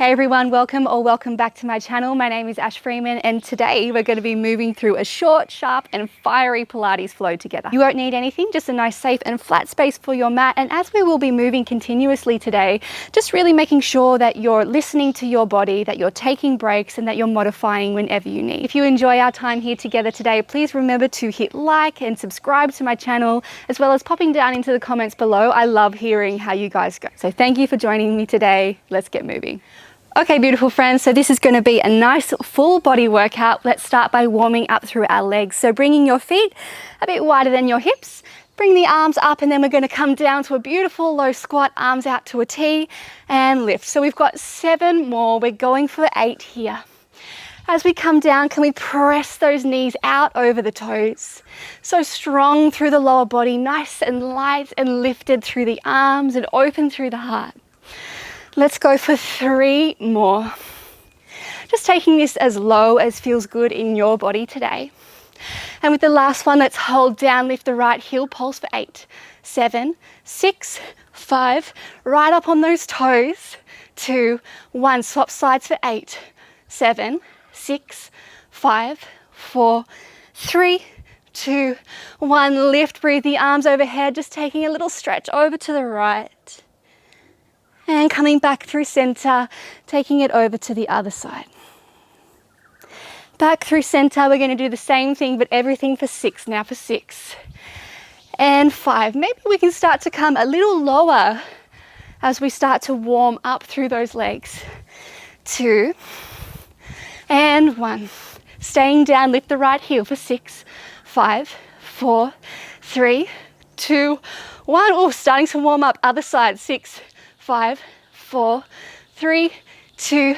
Hey everyone, welcome back to my channel. My name is Ash Freeman and today we're going to be moving through a short, sharp and fiery Pilates flow together. You won't need anything, just a nice safe and flat space for your mat, and as we will be moving continuously today, just really making sure that you're listening to your body, that you're taking breaks and that you're modifying whenever you need. If you enjoy our time here together today, please remember to hit like and subscribe to my channel, as well as popping down into the comments below. I love hearing how you guys go. So thank you for joining me today. Let's get moving. Okay, beautiful friends, so this is going to be a nice full body workout. Let's start by warming up through our legs. So bringing your feet a bit wider than your hips, bring the arms up, and then we're going to come down to a beautiful low squat, arms out to a T and lift. So we've got 7 more, we're going for 8 here. As we come down, can we press those knees out over the toes? So strong through the lower body, nice and light and lifted through the arms and open through the heart. Let's go for 3 more. Just taking this as low as feels good in your body today. And with the last one, let's hold down, lift the right heel, pulse for 8, 7, 6, 5, right up on those toes, 2, 1, swap sides for 8, 7, 6, 5, 4, 3, 2, 1, lift, breathe the arms overhead, just taking a little stretch over to the right. And coming back through center, taking it over to the other side. Back through center, we're going to do the same thing, but everything for 6. Now for 6 and 5. Maybe we can start to come a little lower as we start to warm up through those legs. 2 and 1. Staying down, lift the right heel for 6, 5, 4, 3, 2, 1. Oh, starting to warm up, other side, 6, 5, 4, 3, 2,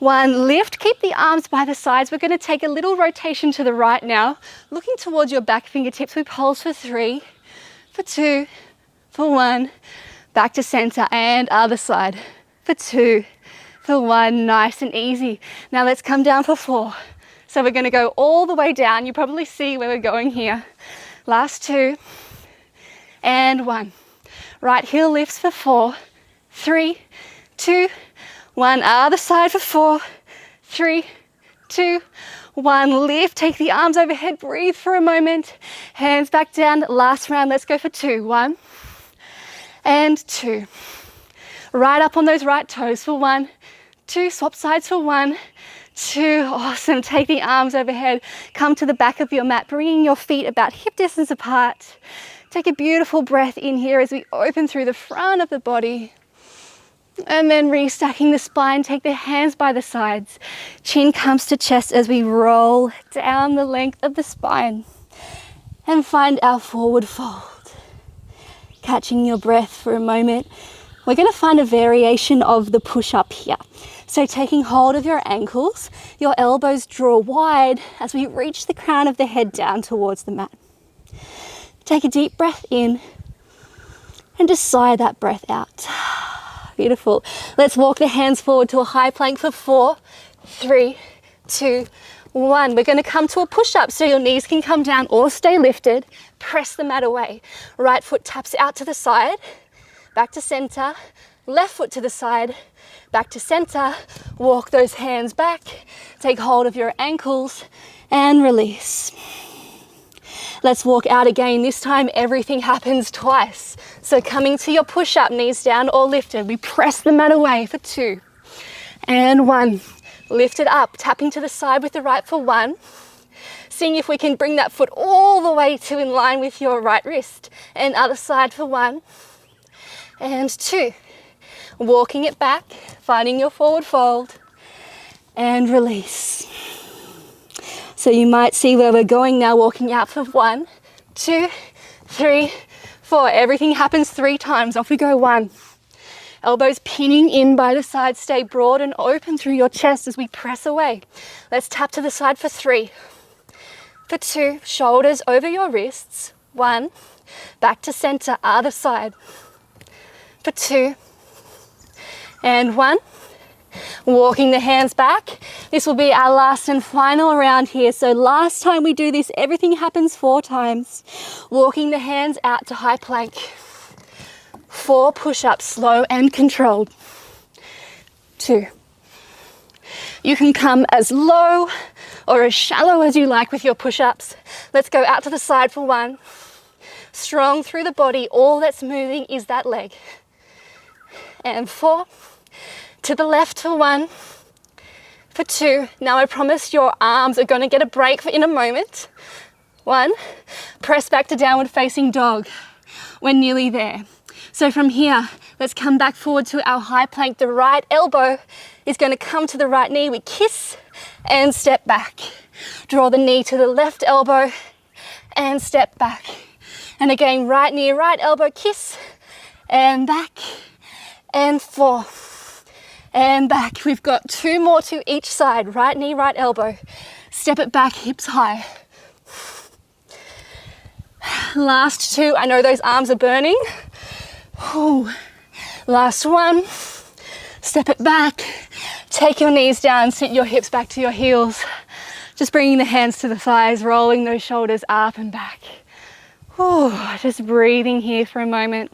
1. Lift, keep the arms by the sides. We're going to take a little rotation to the right now, looking towards your back fingertips. We pulse for 3, for 2, for 1, back to center and other side, for 2, for 1, nice and easy. Now let's come down for 4. So we're going to go all the way down. You probably see where we're going here. Last 2 and 1. Right heel lifts for 4, 3, 2, 1, other side for 4, 3, 2, 1, lift, take the arms overhead, breathe for a moment, hands back down, last round, let's go for 2, 1, and 2, right up on those right toes for 1, 2, swap sides for 1, 2, awesome, take the arms overhead, come to the back of your mat, bringing your feet about hip distance apart, take a beautiful breath in here as we open through the front of the body. And then restacking the spine, take the hands by the sides. Chin comes to chest as we roll down the length of the spine. And find our forward fold. Catching your breath for a moment. We're going to find a variation of the push-up here. So taking hold of your ankles, your elbows draw wide as we reach the crown of the head down towards the mat. Take a deep breath in and just sigh that breath out. Beautiful. Let's walk the hands forward to a high plank for 4, 3, 2, 1. We're going to come to a push-up so your knees can come down or stay lifted. Press the mat away. Right foot taps out to the side, back to center. Left foot to the side, back to center. Walk those hands back. Take hold of your ankles and release. Let's walk out again. This time everything happens twice. So coming to your push-up, knees down or lifted. We press the mat away for 2 and 1. Lift it up, tapping to the side with the right for 1. Seeing if we can bring that foot all the way to in line with your right wrist. And other side for 1 and 2. Walking it back, finding your forward fold and release. So you might see where we're going now, walking out for 1, 2, 3, 4. Everything happens 3 times. Off we go. 1. Elbows pinning in by the side. Stay broad and open through your chest as we press away. Let's tap to the side for 3. For 2, shoulders over your wrists. 1, back to center, other side. For 2 and 1. Walking the hands back. This will be our last and final round here. So last time we do this, everything happens 4 times. Walking the hands out to high plank. 4 push-ups, slow and controlled. 2, You can come as low or as shallow as you like with your push-ups. Let's go out to the side for 1. Strong through the body. All that's moving is that leg. And 4. To the left for 1. For 2. Now I promise your arms are going to get a break in a moment. 1. Press back to downward facing dog. We're nearly there. So from here, let's come back forward to our high plank. The right elbow is going to come to the right knee. We kiss and step back. Draw the knee to the left elbow and step back. And again, right knee, right elbow, kiss and back and 4 and back. We've got 2 more to each side. Right knee, right elbow. Step it back, hips high. Last 2. I know those arms are burning. Ooh. Last 1. Step it back. Take your knees down, sit your hips back to your heels. Just bringing the hands to the thighs, rolling those shoulders up and back. Ooh. Just breathing here for a moment.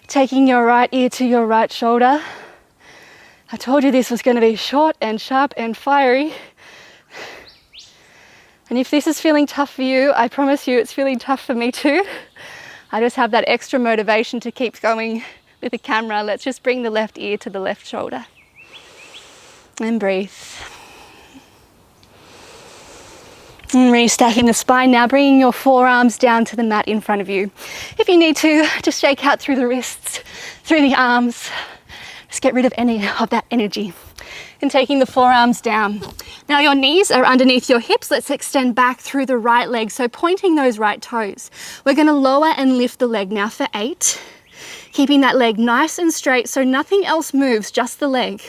Taking your right ear to your right shoulder. I told you this was going to be short and sharp and fiery. And if this is feeling tough for you, I promise you it's feeling tough for me too. I just have that extra motivation to keep going with the camera. Let's just bring the left ear to the left shoulder. And breathe. And restacking the spine now, bringing your forearms down to the mat in front of you. If you need to, just shake out through the wrists, through the arms. Just get rid of any of that energy. And taking the forearms down. Now your knees are underneath your hips. Let's extend back through the right leg. So pointing those right toes. We're going to lower and lift the leg now for 8. Keeping that leg nice and straight so nothing else moves, just the leg.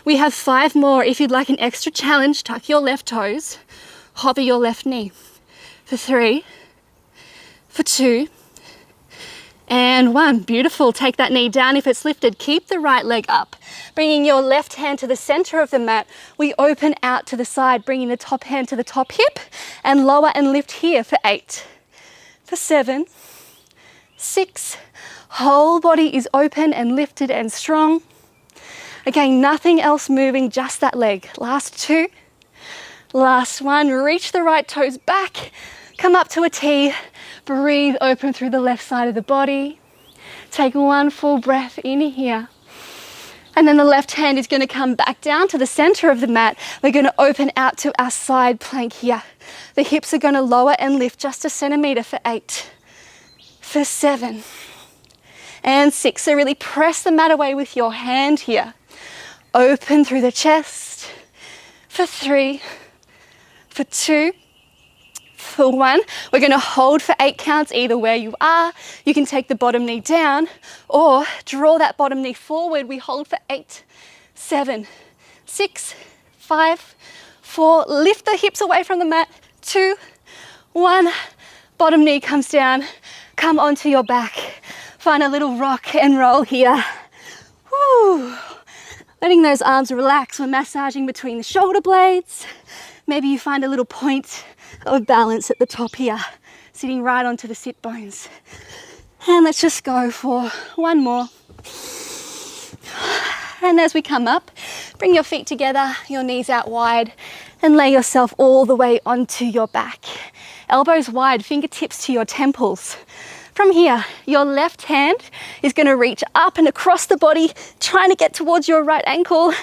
We have 5 more. If you'd like an extra challenge, tuck your left toes. Hover your left knee. For 3. For 2. And 1. Beautiful. Take that knee down. If it's lifted, keep the right leg up. Bringing your left hand to the center of the mat, we open out to the side, bringing the top hand to the top hip and lower and lift here for 8. For 7. 6. Whole body is open and lifted and strong. Again, nothing else moving, just that leg. Last 2. Last 1. Reach the right toes back. Come up to a T. Breathe open through the left side of the body. Take 1 full breath in here. And then the left hand is going to come back down to the center of the mat. We're going to open out to our side plank here. The hips are going to lower and lift just a centimeter for 8. For 7. And 6. So really press the mat away with your hand here. Open through the chest. For 3. For 2. For 1. We're going to hold for 8 counts either where you are. You can take the bottom knee down or draw that bottom knee forward. We hold for 8, 7, 6, 5, 4. Lift the hips away from the mat. 2, 1. Bottom knee comes down. Come onto your back. Find a little rock and roll here. Woo. Letting those arms relax. We're massaging between the shoulder blades. Maybe you find a little point of balance at the top here, sitting right onto the sit bones. And let's just go for 1 more. And as we come up, bring your feet together, your knees out wide, and lay yourself all the way onto your back. Elbows wide, fingertips to your temples. From here, your left hand is going to reach up and across the body, trying to get towards your right ankle.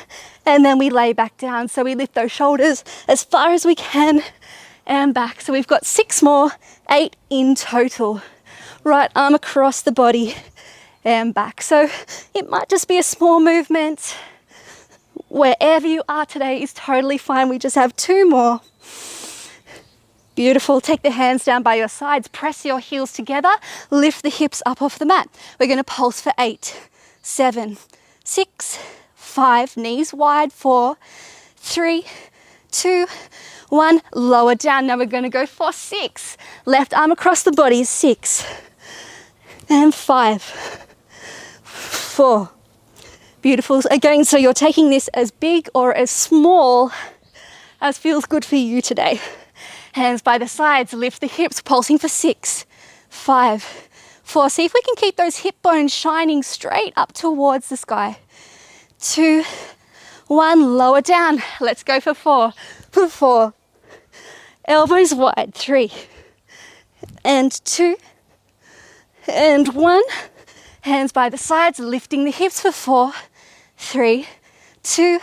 And then we lay back down. So we lift those shoulders as far as we can and back. So we've got 6 more, 8 in total. Right arm across the body and back. So it might just be a small movement. Wherever you are today is totally fine. We just have 2 more. Beautiful. Take the hands down by your sides. Press your heels together. Lift the hips up off the mat. We're going to pulse for 8, 7, 6, 5. Knees wide. 4, 3, 2, 1. Lower down. Now we're going to go for 6. Left arm across the body. 6 and 5, 4. Beautiful. Again, so you're taking this as big or as small as feels good for you today. Hands by the sides, lift the hips, pulsing for 6, 5, 4. See if we can keep those hip bones shining straight up towards the sky. 2, 1, lower down. Let's go for 4. For 4. Elbows wide. 3 and 2 and 1. Hands by the sides, lifting the hips for 4, 3, 2,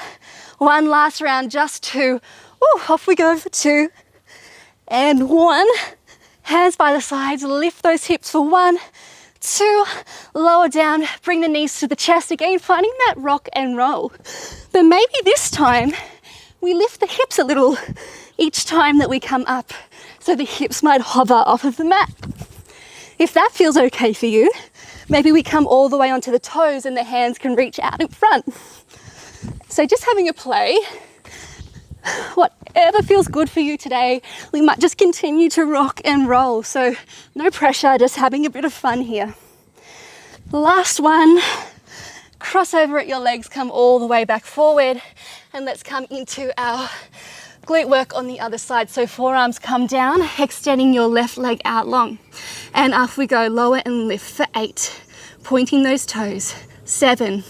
1. Last round, just 2. Ooh, off we go for 2 and 1. Hands by the sides, lift those hips for 1, 2. Lower down, bring the knees to the chest. Again, finding that rock and roll. But maybe this time we lift the hips a little each time that we come up, so the hips might hover off of the mat. If that feels okay for you, maybe we come all the way onto the toes and the hands can reach out in front. So just having a play, whatever feels good for you today. We might just continue to rock and roll. So no pressure, just having a bit of fun here. Last one, cross over at your legs, come all the way back forward, and let's come into our glute work on the other side. So forearms come down, extending your left leg out long. And up we go, lower and lift for 8. Pointing those toes. 7,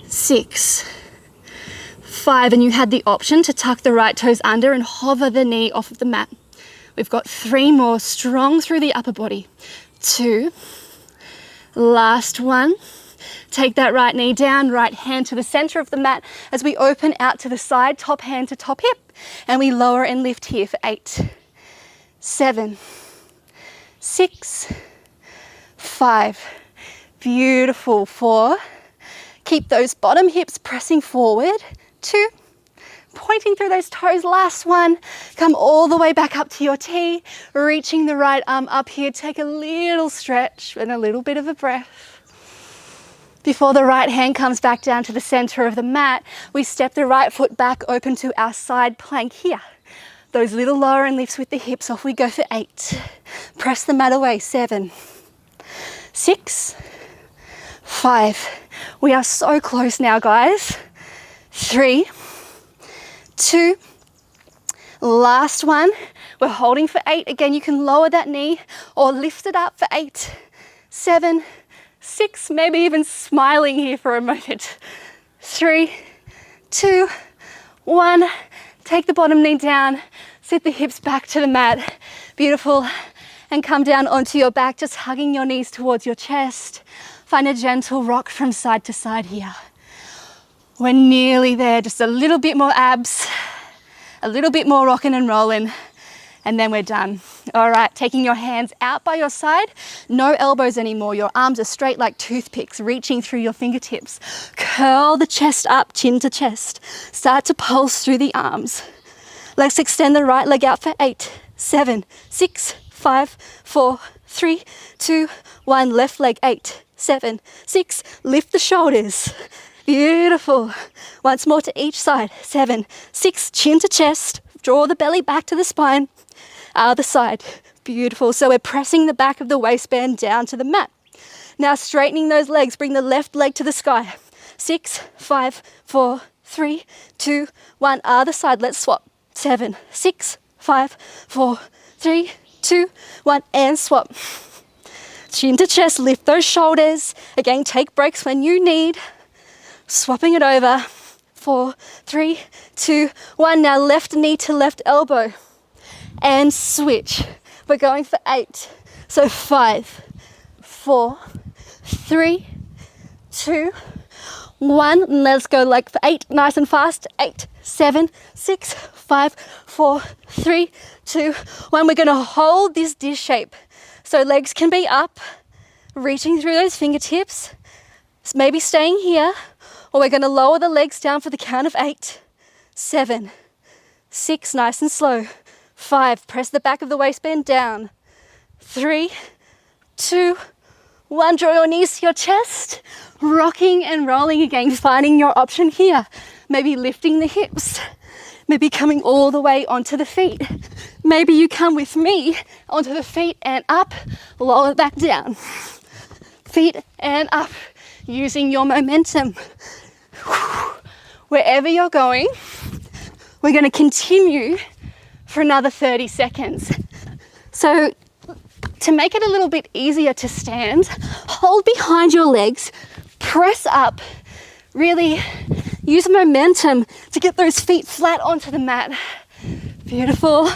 6, 5. And you had the option to tuck the right toes under and hover the knee off of the mat. We've got 3 more, strong through the upper body. 2. Last one. Take that right knee down, right hand to the center of the mat as we open out to the side, top hand to top hip, and we lower and lift here for 8, 7, 6, 5. Beautiful. 4. Keep those bottom hips pressing forward. 2. Pointing through those toes. Last one. Come all the way back up to your T, reaching the right arm up here. Take a little stretch and a little bit of a breath. Before the right hand comes back down to the center of the mat, we step the right foot back open to our side plank here. Those little lower and lifts with the hips. Off we go for 8. Press the mat away. 7, 6, 5. We are so close now, guys. 3, 2. Last one. We're holding for 8. Again, you can lower that knee or lift it up for 8, 7, 6, maybe even smiling here for a moment. 3, 2, 1. Take the bottom knee down, sit the hips back to the mat. Beautiful. And come down onto your back, just hugging your knees towards your chest. Find a gentle rock from side to side here. We're nearly there, just a little bit more abs, a little bit more rocking and rolling, and then we're done. All right, taking your hands out by your side, no elbows anymore. Your arms are straight like toothpicks, reaching through your fingertips. Curl the chest up, chin to chest. Start to pulse through the arms. Let's extend the right leg out for 8, 7, 6, 5, 4, 3, 2, 1. Left leg, 8, 7, 6. Lift the shoulders. Beautiful. Once more to each side. 7, 6. Chin to chest. Draw the belly back to the spine. Other side. Beautiful. So we're pressing the back of the waistband down to the mat. Now straightening those legs. Bring the left leg to the sky. 6, 5, 4, 3, 2, 1. Other side. Let's swap. 7, 6, 5, 4, 3, 2, 1. And swap. Chin to chest. Lift those shoulders. Again, take breaks when you need. Swapping it over. 4, 3, 2, 1. Now left knee to left elbow. And switch. We're going for 8. So 5, 4, 3, 2, 1. And let's go like for 8. Nice and fast. 8, 7, 6, 5, 4, 3, 2, 1. We're going to hold this dish shape. So legs can be up, reaching through those fingertips. Maybe staying here. Or we're going to lower the legs down for the count of 8, 7, 6. Nice and slow. 5. Press the back of the waistband down. 3, 2, 1. Draw your knees to your chest. Rocking and rolling again. Finding your option here. Maybe lifting the hips. Maybe coming all the way onto the feet. Maybe you come with me onto the feet and up. Lower back down. Feet and up. Using your momentum. Wherever you're going, we're going to continue for another 30 seconds. So to make it a little bit easier to stand, hold behind your legs, press up, really Use momentum to get those feet flat onto the mat. Beautiful.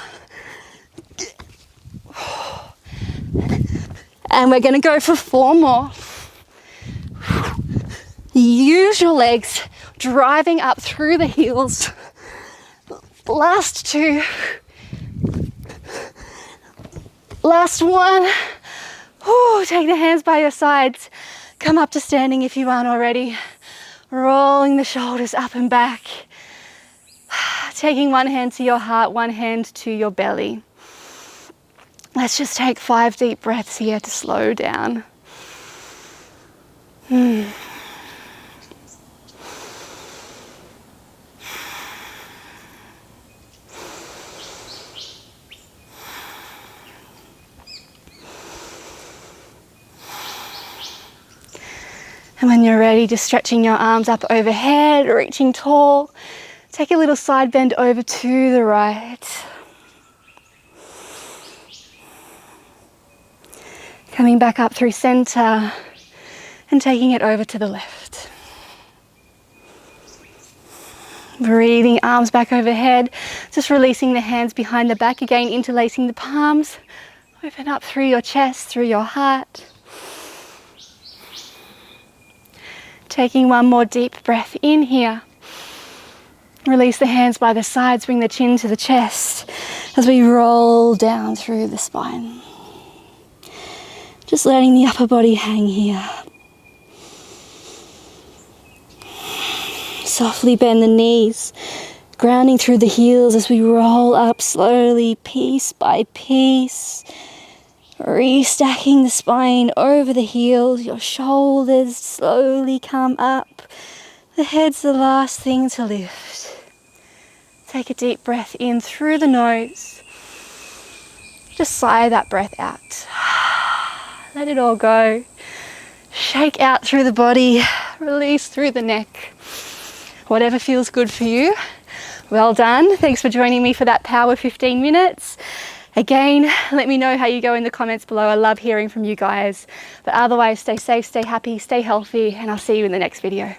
And we're going to go for 4 more. Use your legs driving up through the heels. Last 2. Last 1. Ooh, take the hands by your sides. Come up to standing if you aren't already. Rolling the shoulders up and back. Taking one hand to your heart, one hand to your belly. Let's just take 5 deep breaths here to slow down. And when you're ready, just stretching your arms up overhead, reaching tall. Take a little side bend over to the right. Coming back up through center and taking it over to the left. Breathing, arms back overhead, just releasing the hands behind the back again, interlacing the palms. Open up through your chest, through your heart. Taking one more deep breath in here. Release the hands by the sides, bring the chin to the chest as we roll down through the spine. Just letting the upper body hang here. Softly bend the knees, grounding through the heels as we roll up slowly, piece by piece. Restacking the spine over the heels, your shoulders slowly come up. The head's the last thing to lift. Take a deep breath in through the nose. Just sigh that breath out. Let it all go. Shake out through the body, release through the neck. Whatever feels good for you. Well done. Thanks for joining me for that power 15 minutes. Again, let me know how you go in the comments below. I love hearing from you guys. But otherwise, stay safe, stay happy, stay healthy, and I'll see you in the next video.